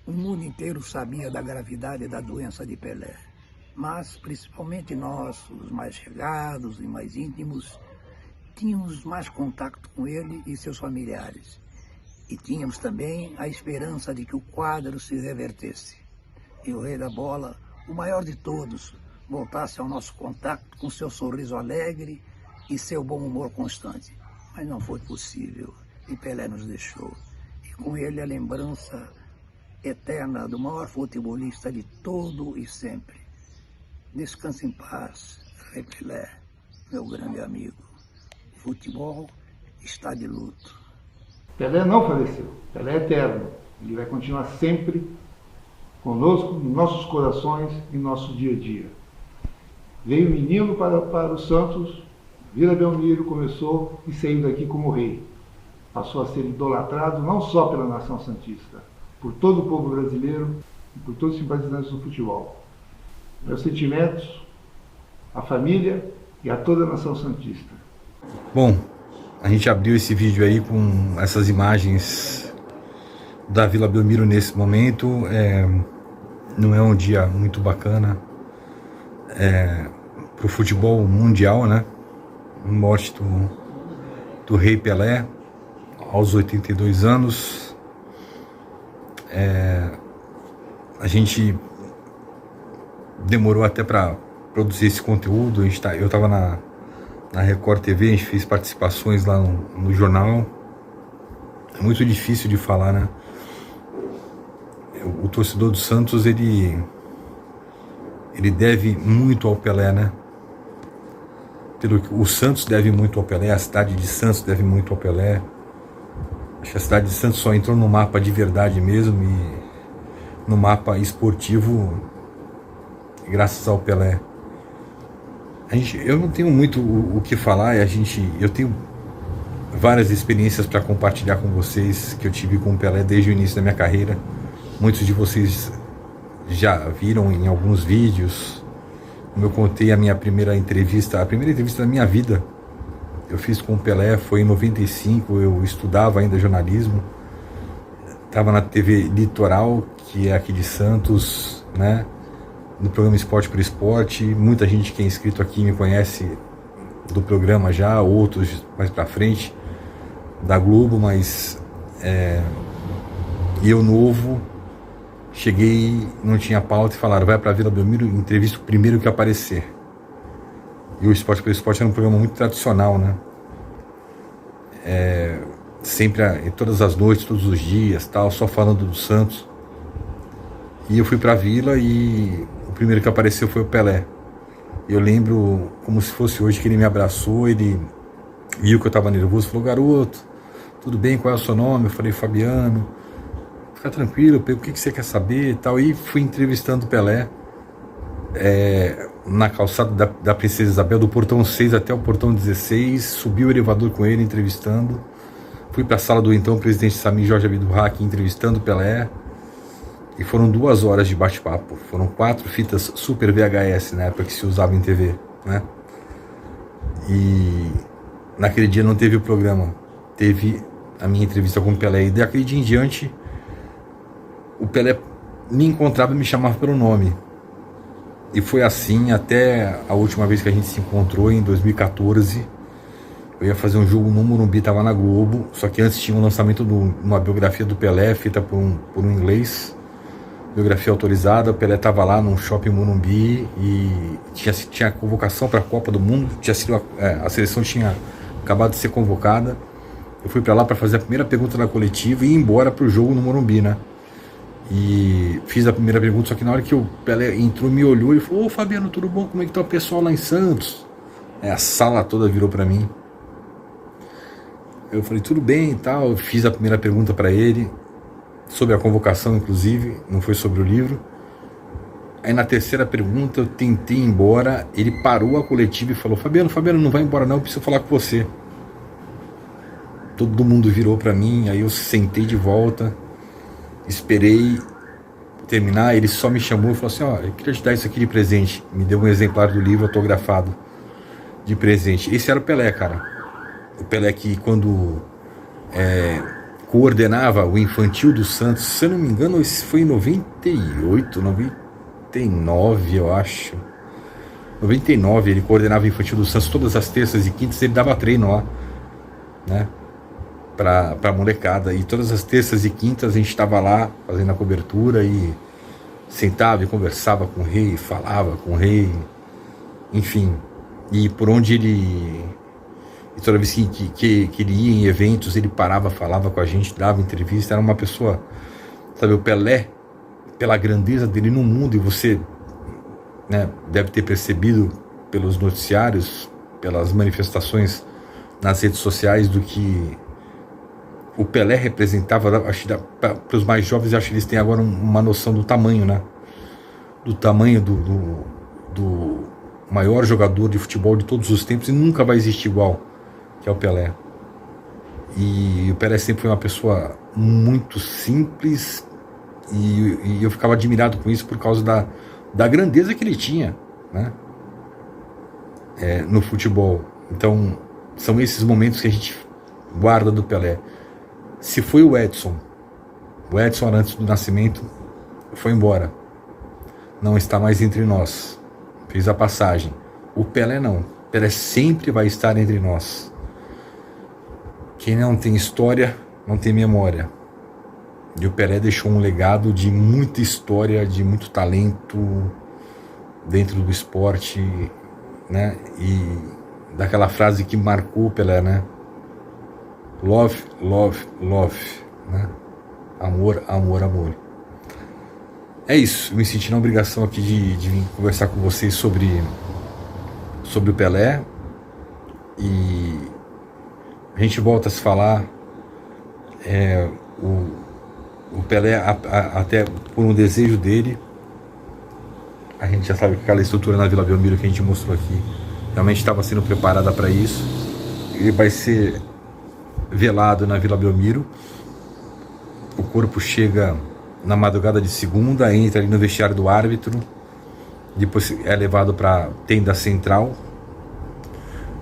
O mundo inteiro sabia da gravidade da doença de Pelé, mas principalmente nós, os mais chegados e mais íntimos, tínhamos mais contato com ele e seus familiares. E tínhamos também a esperança de que o quadro se revertesse. E o rei da bola, o maior de todos, voltasse ao nosso contato com seu sorriso alegre e seu bom humor constante. Mas não foi possível e Pelé nos deixou. E com ele a lembrança eterna do maior futebolista de todo e sempre. Descanse em paz, Rei Pelé, meu grande amigo. O futebol está de luto. Pelé não faleceu, Pelé é eterno. Ele vai continuar sempre conosco, nos nossos corações e no nosso dia a dia. Veio menino para o Santos, Vila Belmiro, começou e saiu daqui como rei. Passou a ser idolatrado não só pela nação santista, por todo o povo brasileiro e por todos os simpatizantes do futebol. Meus sentimentos à família e a toda a nação santista. Bom, a gente abriu esse vídeo aí com essas imagens da Vila Belmiro nesse momento. Não é um dia muito bacana para o futebol mundial, né? Morte do Rei Pelé aos 82 anos. A gente demorou até para produzir esse conteúdo. Eu estava na Record TV, a gente fez participações lá no jornal. É muito difícil de falar, né? O torcedor do Santos, ele deve muito ao Pelé, né? O Santos deve muito ao Pelé, a cidade de Santos deve muito ao Pelé. Acho que a cidade de Santos só entrou no mapa de verdade mesmo, e no mapa esportivo graças ao Pelé. Eu não tenho muito o que falar. Eu tenho várias experiências para compartilhar com vocês que eu tive com o Pelé desde o início da minha carreira. Muitos de vocês já viram em alguns vídeos. Como eu contei a minha primeira entrevista, a primeira entrevista da minha vida eu fiz com o Pelé foi em 95, eu estudava ainda jornalismo, estava na TV Litoral, que é aqui de Santos, né, no programa Esporte por Esporte. Muita gente que é inscrito aqui me conhece do programa já, outros mais pra frente, da Globo, mas eu novo, cheguei, não tinha pauta e falaram, vai pra Vila Belmiro, entrevista o primeiro que aparecer. E o Esporte por Esporte era um programa muito tradicional, né? Sempre, todas as noites, todos os dias, tal, só falando do Santos. E eu fui pra Vila e o primeiro que apareceu foi o Pelé. Eu lembro como se fosse hoje que ele me abraçou, ele viu que eu tava nervoso, falou, garoto, tudo bem, qual é o seu nome? Eu falei, Fabiano. Fica tranquilo, o que você quer saber e tal. E fui entrevistando o Pelé na calçada da Princesa Isabel, do portão 6 até o portão 16, subi o elevador com ele, entrevistando. Fui para a sala do então presidente Samir Jorge Abdurraqui, entrevistando o Pelé. E foram 2 horas de bate-papo. Foram 4 fitas Super VHS, na época que se usava em TV, né? E naquele dia não teve o programa, teve a minha entrevista com o Pelé. E daquele dia em diante, o Pelé me encontrava e me chamava pelo nome. E foi assim até a última vez que a gente se encontrou, em 2014. Eu ia fazer um jogo no Morumbi, estava na Globo, só que antes tinha um lançamento de uma biografia do Pelé, feita por um inglês, biografia autorizada. O Pelé estava lá no Shopping Morumbi e tinha convocação para a Copa do Mundo, a seleção tinha acabado de ser convocada. Eu fui para lá para fazer a primeira pergunta da coletiva e ir embora para o jogo no Morumbi, né? E fiz a primeira pergunta, só que na hora que o Pelé entrou, me olhou e falou, ô Fabiano, tudo bom? Como é que tá o pessoal lá em Santos? A sala toda virou para mim. Eu falei, tudo bem e tal. Eu fiz a primeira pergunta para ele, sobre a convocação inclusive, não foi sobre o livro. Aí na terceira pergunta eu tentei ir embora, ele parou a coletiva e falou, Fabiano, não vai embora não, eu preciso falar com você. Todo mundo virou para mim, aí eu sentei de volta, esperei terminar. Ele só me chamou e falou assim, ó, eu queria te dar isso aqui de presente. Me deu um exemplar do livro autografado de presente. Esse era o Pelé, cara. O Pelé que quando coordenava o infantil do Santos, se eu não me engano, isso foi em 98, 99, eu acho. 99, ele coordenava o infantil do Santos todas as terças e quintas, ele dava treino lá, né, pra molecada, e todas as terças e quintas a gente estava lá fazendo a cobertura e sentava e conversava com o Rei, falava com o Rei, enfim, e por onde ele, e toda vez que ele ia em eventos, ele parava, falava com a gente, dava entrevista, era uma pessoa, sabe, o Pelé, pela grandeza dele no mundo, e você, né, deve ter percebido pelos noticiários, pelas manifestações nas redes sociais, do que o Pelé representava. Acho que para os mais jovens, acho que eles têm agora uma noção do tamanho, né? Do tamanho do maior jogador de futebol de todos os tempos, e nunca vai existir igual, que é o Pelé. E o Pelé sempre foi uma pessoa muito simples, e eu ficava admirado com isso por causa da grandeza que ele tinha, né? No futebol. Então, são esses momentos que a gente guarda do Pelé. Se foi o Edson antes do nascimento foi embora, não está mais entre nós, fez a passagem. O Pelé não, o Pelé sempre vai estar entre nós. Quem não tem história não tem memória, e o Pelé deixou um legado de muita história, de muito talento dentro do esporte, né? E daquela frase que marcou o Pelé, né? Love, love, love, né? Amor, amor, amor. É isso, eu me senti na obrigação aqui de vir conversar com vocês sobre o Pelé, e a gente volta a se falar. O Pelé, até por um desejo dele, a gente já sabe que aquela estrutura na Vila Belmiro que a gente mostrou aqui realmente estava sendo preparada para isso. Ele vai ser velado na Vila Belmiro. O corpo chega na madrugada de segunda, entra ali no vestiário do árbitro, depois é levado para a tenda central.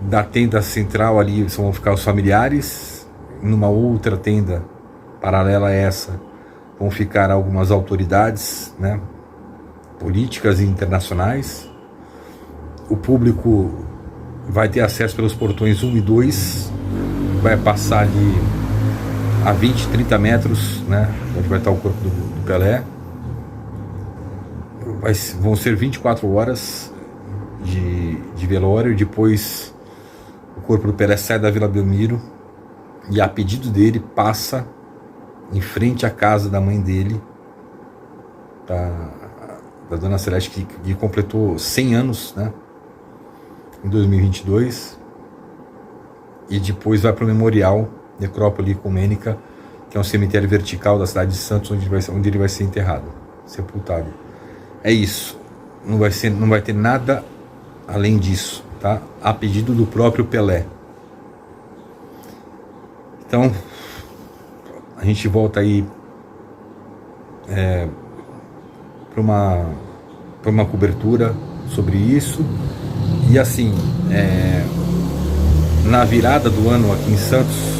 Da tenda central ali vão ficar os familiares. Numa outra tenda paralela a essa vão ficar algumas autoridades, né, políticas e internacionais. O público vai ter acesso pelos portões 1 e 2, vai passar ali a 20, 30 metros, né, onde vai estar o corpo do Pelé. Vão ser 24 horas de velório. Depois o corpo do Pelé sai da Vila Belmiro e, a pedido dele, passa em frente à casa da mãe dele, da Dona Celeste, que completou 100 anos, né, em 2022, e depois vai para o Memorial Necrópole Ecumênica, que é um cemitério vertical da cidade de Santos, onde ele vai ser enterrado, sepultado. É isso, não vai ter nada além disso, tá? A pedido do próprio Pelé. Então, a gente volta aí para uma cobertura sobre isso. E assim, na virada do ano aqui em Santos,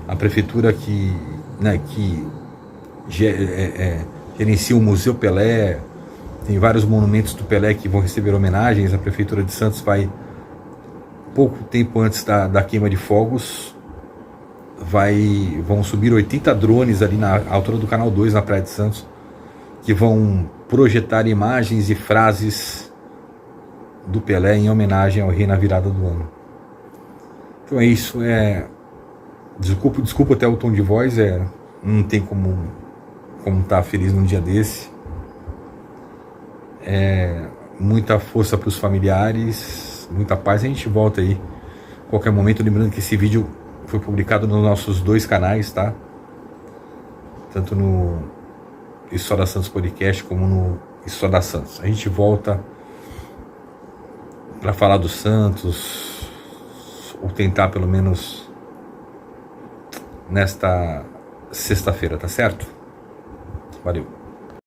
a prefeitura que gerencia o Museu Pelé, tem vários monumentos do Pelé que vão receber homenagens. A prefeitura de Santos vai, pouco tempo antes da queima de fogos, vão subir 80 drones ali na altura do Canal 2, na Praia de Santos, que vão projetar imagens e frases do Pelé em homenagem ao rei na virada do ano. Então é isso. Desculpa até o tom de voz, não tem como estar feliz num dia desse. Muita força para os familiares, muita paz. A gente volta aí a qualquer momento, lembrando que esse vídeo foi publicado nos nossos 2 canais, tá? Tanto no História da Santos Podcast como no História da Santos. A gente volta para falar do Santos, ou tentar pelo menos nesta sexta-feira, tá certo? Valeu.